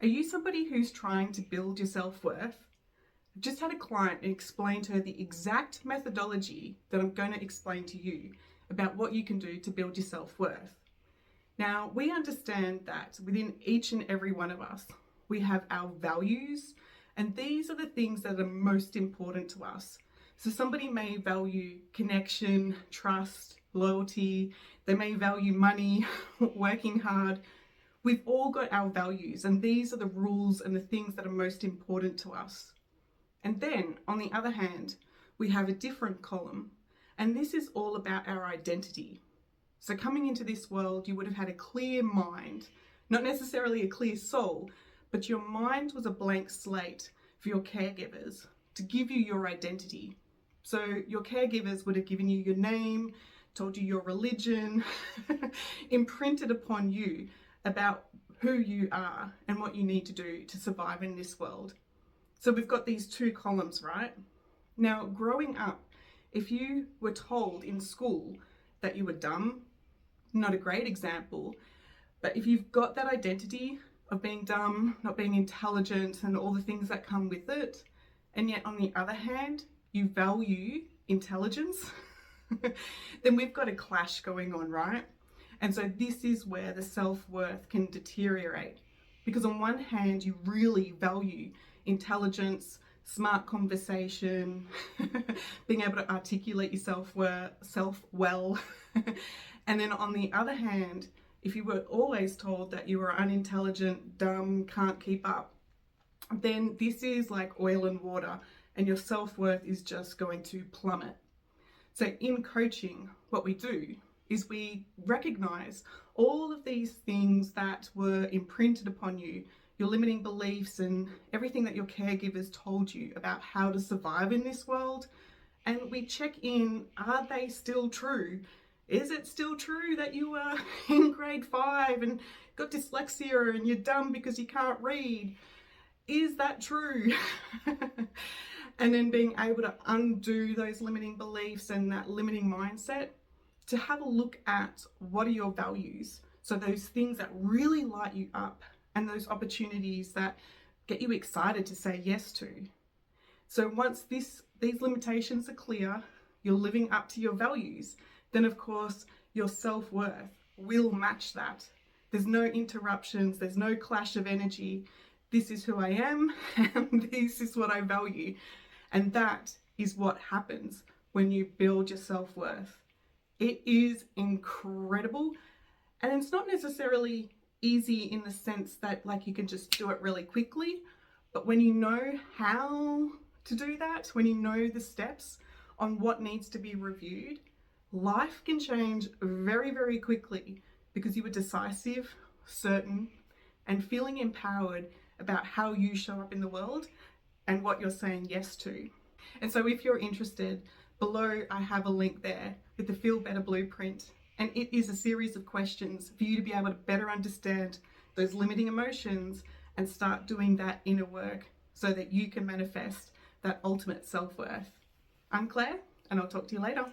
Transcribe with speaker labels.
Speaker 1: Are you somebody who's trying to build your self-worth? I've just had a client explain to her the exact methodology that I'm going to explain to you about what you can do to build your self-worth. Now, we understand that within each and every one of us, we have our values, and these are the things that are most important to us. So somebody may value connection, trust, loyalty. They may value money, working hard. We've all got our values, and these are the rules and the things that are most important to us. And then, on the other hand, we have a different column, and this is all about our identity. So coming into this world, you would have had a clear mind, not necessarily a clear soul, but your mind was a blank slate for your caregivers to give you your identity. So your caregivers would have given you your name, told you your religion, imprinted upon you about who you are and what you need to do to survive in this world. So we've got these two columns, right? Now, growing up, if you were told in school that you were dumb, not a great example, but if you've got that identity of being dumb, not being intelligent, and all the things that come with it, and yet on the other hand, you value intelligence, then we've got a clash going on, right? And so this is where the self-worth can deteriorate, because on one hand, you really value intelligence, smart conversation, being able to articulate yourself well. And then on the other hand, if you were always told that you were unintelligent, dumb, can't keep up, then this is like oil and water, and your self-worth is just going to plummet. So in coaching, what we do is we recognize all of these things that were imprinted upon you, your limiting beliefs and everything that your caregivers told you about how to survive in this world. And we check in, are they still true? Is it still true that you were in grade 5 and got dyslexia and you're dumb because you can't read? Is that true? And then being able to undo those limiting beliefs and that limiting mindset, to have a look at what are your values. So those things that really light you up and those opportunities that get you excited to say yes to. So once these limitations are clear, you're living up to your values, then of course your self-worth will match that. There's no interruptions, there's no clash of energy. This is who I am and this is what I value. And that is what happens when you build your self-worth. It is incredible, and it's not necessarily easy in the sense that like you can just do it really quickly, but when you know how to do that, when you know the steps on what needs to be reviewed, life can change very, very quickly because you were decisive, certain, and feeling empowered about how you show up in the world and what you're saying yes to. And so if you're interested, below I have a link there with the Feel Better Blueprint, and it is a series of questions for you to be able to better understand those limiting emotions and start doing that inner work so that you can manifest that ultimate self-worth. I'm Claire, and I'll talk to you later.